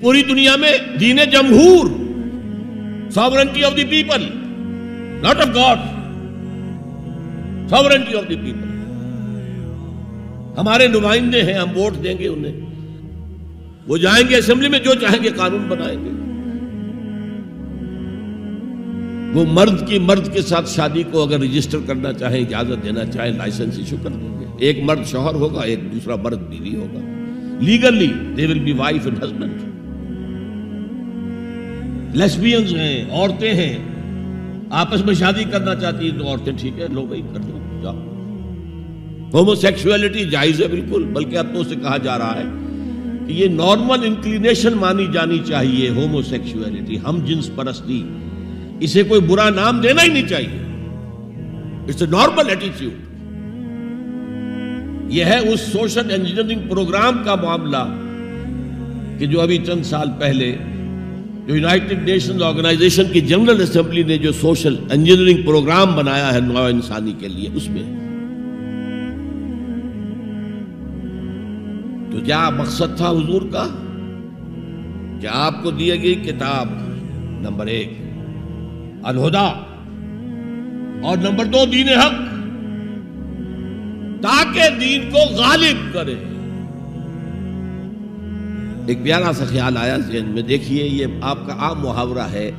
پوری دنیا میں دین جمہور، sovereignty of the people, not of God, sovereignty of the people. ہمارے نمائندے ہیں، ہم ووٹ دیں گے انہیں، وہ جائیں گے اسمبلی میں، جو چاہیں گے قانون بنائیں گے. وہ مرد کی مرد کے ساتھ شادی کو اگر رجسٹر کرنا چاہیں، اجازت دینا چاہیں، لائسنس ایشو کر دیں گے. ایک مرد شوہر ہوگا، ایک دوسرا مرد بیوی ہوگا. Legally they will be wife and husband. لیسبینز ہیں، عورتیں ہیں، آپس میں شادی کرنا چاہتی ہیں تو عورتیں ٹھیک ہے، لو بھائی کر دو، جاؤ. ہومو سیکشولیٹی جائز ہے بالکل، بلکہ اب تو اسے کہا جا رہا ہے کہ یہ نارمل انکلینیشن مانی جانی چاہیے. ہومو سیکشولیٹی، ہم جنس پرستی، اسے کوئی برا نام دینا ہی نہیں چاہیے. It's a normal attitude. یہ ہے اس سوشل انجینئرنگ پروگرام کا معاملہ کہ جو ابھی چند سال پہلے جو یونائٹڈ نیشنز آرگنائزیشن کی جنرل اسمبلی نے جو سوشل انجینئرنگ پروگرام بنایا ہے نوع انسانی کے لیے، اس میں تو کیا مقصد تھا حضور کا کہ آپ کو دی گئی کتاب نمبر 1 الہدیٰ اور نمبر 2 دین حق، تاکہ دین کو غالب کرے. ایک پیارا سا خیال آیا ذہن میں، دیکھیے یہ آپ کا عام محاورہ ہے،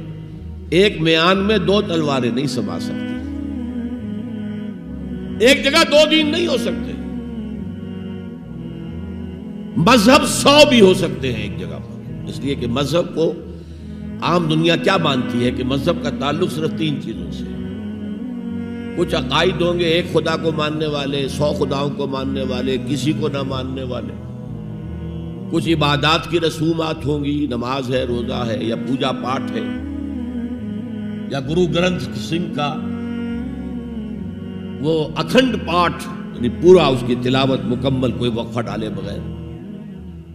ایک میان میں 2 تلواریں نہیں سما سکتی، ایک جگہ 2 دین نہیں ہو سکتے. مذہب 100 بھی ہو سکتے ہیں ایک جگہ پر، اس لیے کہ مذہب کو عام دنیا کیا مانتی ہے کہ مذہب کا تعلق صرف 3 چیزوں سے. کچھ عقائد ہوں گے، ایک خدا کو ماننے والے، 100 خداؤں کو ماننے والے، کسی کو نہ ماننے والے. کچھ عبادات کی رسومات ہوں گی، نماز ہے، روزہ ہے، یا پوجا پاٹ ہے، یا گرو گرنتھ سنگھ کا وہ اکھنڈ پاٹ، یعنی پورا اس کی تلاوت مکمل، کوئی وقفہ ڈالے بغیر،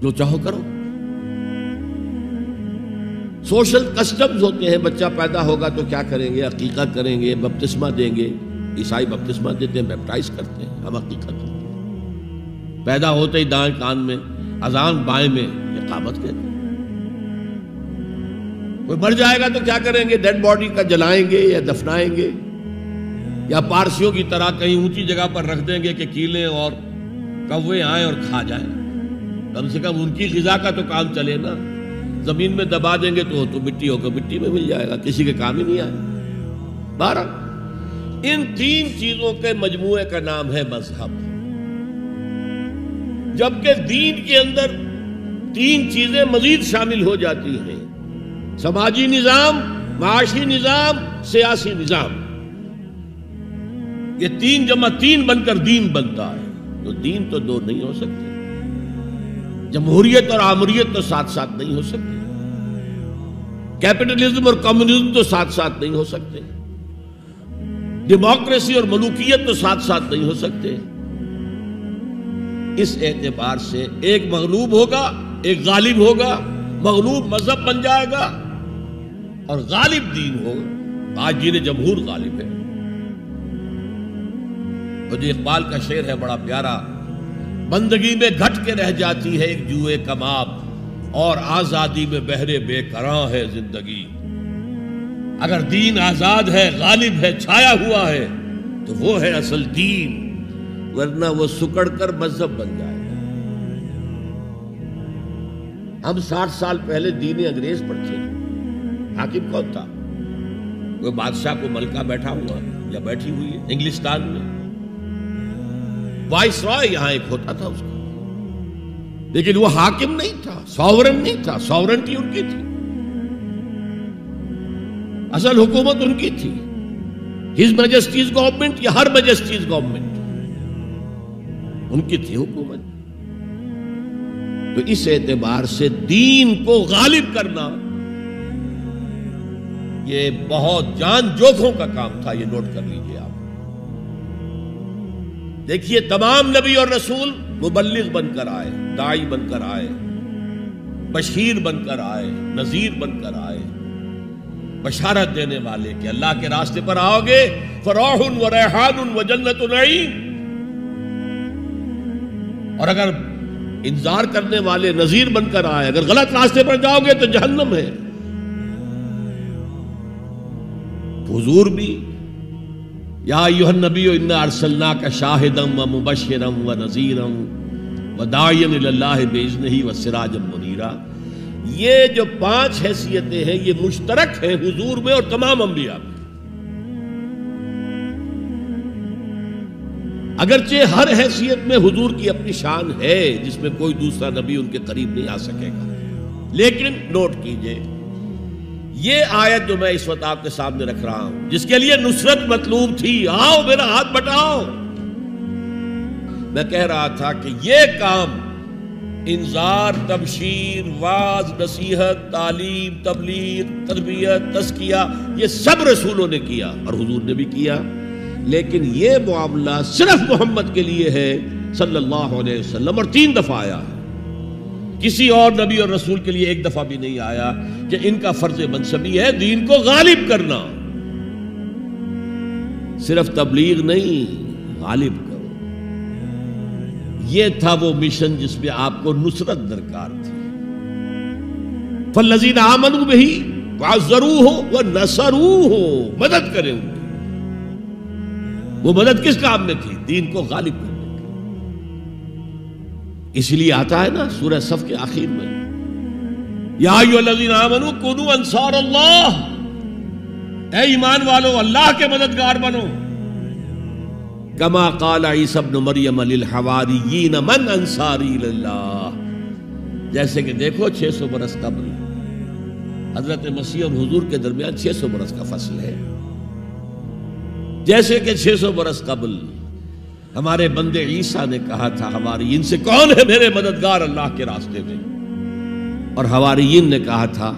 جو چاہو کرو. سوشل کسٹمز ہوتے ہیں، بچہ پیدا ہوگا تو کیا کریں گے؟ عقیقہ کریں گے، بپتسمہ دیں گے. عیسائی بپتسمہ دیتے ہیں، بیپٹائز کرتے ہیں، ہم عقیقہ کرتے ہیں. پیدا ہوتے ہی دائیں کان میں اذان، بائیں میں اقامت کہتے ہیں. کوئی مر جائے گا تو کیا کریں گے؟ ڈیڈ باڈی کا جلائیں گے یا دفنائیں گے، یا پارسیوں کی طرح کہیں اونچی جگہ پر رکھ دیں گے کہ کیلیں اور کوے آئیں اور کھا جائیں. کم سے کم ان کی غذا کا تو کام چلے نا. زمین میں دبا دیں گے تو مٹی ہوگا، مٹی میں مل جائے گا، کسی کے کام ہی نہیں آئے. 12 ان 3 چیزوں کے مجموعے کا نام ہے مذہب. جبکہ دین کے اندر 3 چیزیں مزید شامل ہو جاتی ہیں: سماجی نظام، معاشی نظام، سیاسی نظام. یہ 3 جمع 3 بن کر دین بنتا ہے. تو دین تو 2 نہیں ہو سکتے. جمہوریت اور آمریت تو ساتھ ساتھ نہیں ہو سکتے. کیپٹلزم اور کمیونزم تو ساتھ ساتھ نہیں ہو سکتے. ڈیموکریسی اور ملوکیت تو ساتھ ساتھ نہیں ہو سکتے. اس اعتبار سے ایک مغلوب ہوگا، ایک غالب ہوگا. مغلوب مذہب بن جائے گا اور غالب دین ہوگا. آج دین جمہور غالب ہے. اور جو اقبال کا شعر ہے بڑا پیارا: بندگی میں گھٹ کے رہ جاتی ہے ایک جوئے کباب، اور آزادی میں بہرے بے کراں ہے زندگی. اگر دین آزاد ہے، غالب ہے، چھایا ہوا ہے تو وہ ہے اصل دین، ورنہ وہ سکڑ کر مذہب بن جائے گا. ہم 60 سال پہلے دین انگریز پر تھے. حاکم کون تھا؟ کوئی بادشاہ کو ملکہ بیٹھا ہوا یا بیٹھی ہوئی ہے انگلستان میں. وائس رائے یہاں ایک ہوتا تھا اس کو، لیکن وہ حاکم نہیں تھا، ساورن نہیں تھا. ساورنٹی ان کی تھی، اصل حکومت ان کی تھی. ہز میجسٹیز گورنمنٹ یا ہر میجسٹیز گورنمنٹ، ان کی تھی حکومت. تو اس اعتبار سے دین کو غالب کرنا یہ بہت جان جوکھوں کا کام تھا. یہ نوٹ کر لیجئے آپ. دیکھیے تمام نبی اور رسول مبلغ بن کر آئے، داعی بن کر آئے، بشیر بن کر آئے، نذیر بن کر آئے، بشارت دینے والے کہ اللہ کے راستے پر آؤ گے فراح و ریحان و جنت نعیم. اور اگر انذار کرنے والے نذیر بن کر آئے، اگر غلط راستے پر جاؤ گے تو جہنم ہے۔ حضور بھی یا ایھا النبی انا ارسلناک شاہدا ومبشرا ونذیرا وداعیا الی اللہ باذنہ وسراجا منیرا، یہ جو 5 حیثیتیں ہیں یہ مشترک ہیں حضور میں اور تمام انبیاء میں۔ اگرچہ ہر حیثیت میں حضور کی اپنی شان ہے جس میں کوئی دوسرا نبی ان کے قریب نہیں آ سکے گا، لیکن نوٹ کیجئے یہ آیت جو میں اس وقت آپ کے سامنے رکھ رہا ہوں، جس کے لیے نصرت مطلوب تھی، آؤ میرا ہاتھ بٹاؤ، میں کہہ رہا تھا کہ یہ کام انذار، تبشیر، واعظ، نصیحت، تعلیم، تبلیغ، تربیت، تزکیہ، یہ سب رسولوں نے کیا اور حضور نے بھی کیا، لیکن یہ معاملہ صرف محمد کے لیے ہے صلی اللہ علیہ وسلم، اور 3 دفعہ آیا ہے، کسی اور نبی اور رسول کے لیے 1 دفعہ بھی نہیں آیا، کہ ان کا فرض منصبی ہے دین کو غالب کرنا، صرف تبلیغ نہیں، غالب کرو۔ یہ تھا وہ مشن جس میں آپ کو نصرت درکار تھی۔ فالذین آمنوا بہ وعزروہ ونصروہ، مدد کریں ان کی۔ وہ مدد کس کام میں تھی؟ دین کو غالب کرنے کی۔ اس لیے آتا ہے نا سورہ صف کے آخر میں، یا ایھا الذین آمنوا کونوا انصار اللہ، اے ایمان والو اللہ کے مددگار بنو، کما قال عیسی ابن مریم للحواریین من انصاری اللہ، جیسے کہ دیکھو 600 برس قبل حضرت مسیح اور حضور کے درمیان 600 برس کا فصل ہے، جیسے کہ 600 برس قبل ہمارے بندے عیسیٰ نے کہا تھا حواریین سے کون ہے میرے مددگار اللہ کے راستے میں، اور حواریین نے کہا تھا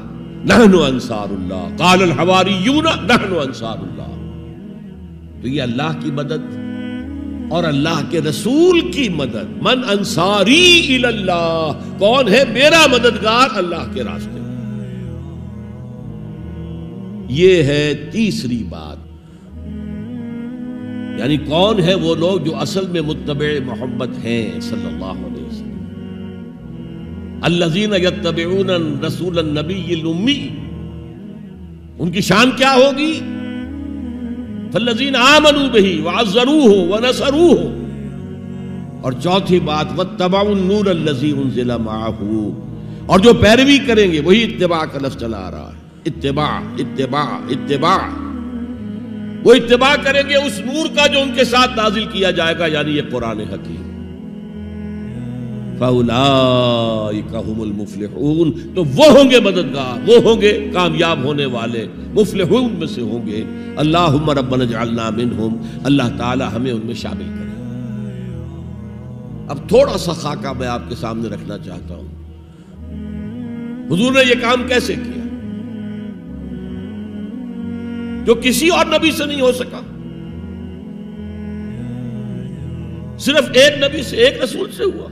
نحن انصار اللہ، قال الحواریون نحن انصار اللہ۔ تو یہ اللہ کی مدد اور اللہ کے رسول کی مدد، من انصاری الی اللہ، کون ہے میرا مددگار اللہ کے راستے میں، یہ ہے تیسری بات۔ یعنی کون ہے وہ لوگ جو اصل میں متبع محمد ہیں صلی اللہ علیہ وسلم، الذین یتبعون الرسول النبی الامی، ان کی شان کیا ہوگی؟ فالذین آمنوا بہ وعزروہ ونصروہ، اور چوتھی بات واتبعوا النور الذی انزل معہ، اور جو پیروی کریں گے، وہی اتباع کا لفظ چلا آ رہا ہے، اتباع اتباع اتباع، وہ اتباع کریں گے اس نور کا جو ان کے ساتھ نازل کیا جائے گا، یعنی یہ قرآن حکیم۔ فَأُولَئِكَ هُمُ الْمُفْلِحُونَ، تو وہ ہوں گے مددگار، وہ ہوں گے کامیاب ہونے والے، مفلحون میں سے ہوں گے۔ اللہم ربنا اجعلنا منہم، اللہ تعالی ہمیں ان میں شامل کرے۔ اب تھوڑا سا خاکہ میں آپ کے سامنے رکھنا چاہتا ہوں، حضور نے یہ کام کیسے کیا جو کسی اور نبی سے نہیں ہو سکا، صرف ایک نبی سے، ایک رسول سے ہوا۔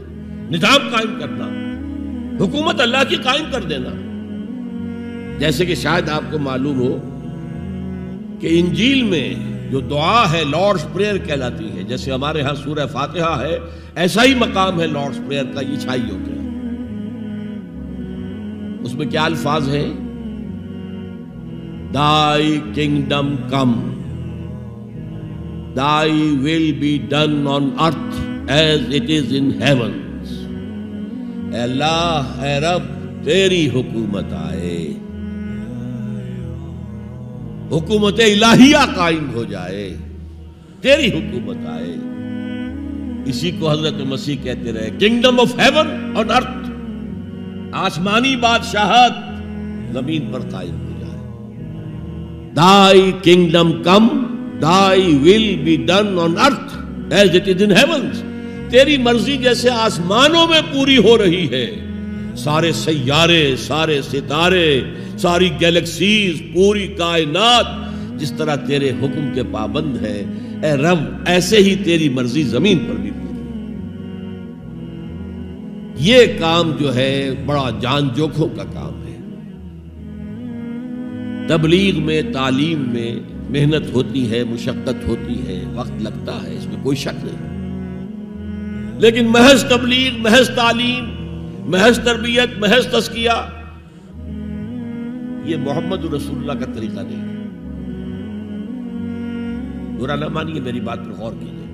نظام قائم کرنا، حکومت اللہ کی قائم کر دینا۔ جیسے کہ شاید آپ کو معلوم ہو کہ انجیل میں جو دعا ہے لارڈس پریئر کہلاتی ہے، جیسے ہمارے ہاں سورہ فاتحہ ہے، ایسا ہی مقام ہے لارڈس پریئر کا عیسائیوں کے۔ اس میں کیا الفاظ ہیں؟ Thy kingdom come, Thy will be done on earth as it is in heaven. اے اللہ، اے رب، تیری حکومت آئے، حکومت الہیہ قائم ہو جائے، تیری حکومت آئے۔ اسی کو حضرت مسیح کہتے رہے، کنگڈم آف ہیون آن ارتھ، آسمانی بادشاہت زمین پر قائم ہو جائے۔ Thy kingdom come, Thy will be done on earth as it is in heavens. تیری مرضی جیسے آسمانوں میں پوری ہو رہی ہے، سارے سیارے، سارے ستارے، ساری گیلیکسیز، پوری کائنات جس طرح تیرے حکم کے پابند ہے، اے رب ایسے ہی تیری مرضی زمین پر بھی پوری۔ یہ کام جو ہے بڑا جان جوکھوں کا کام ہے۔ تبلیغ میں، تعلیم میں محنت ہوتی ہے، مشقت ہوتی ہے، وقت لگتا ہے، اس میں کوئی شک نہیں، لیکن محض تبلیغ، محض تعلیم، محض تربیت، محض تزکیہ، یہ محمد رسول اللہ کا طریقہ نہیں ہے۔ برا نہ مانیے، میری بات پر غور کیجیے۔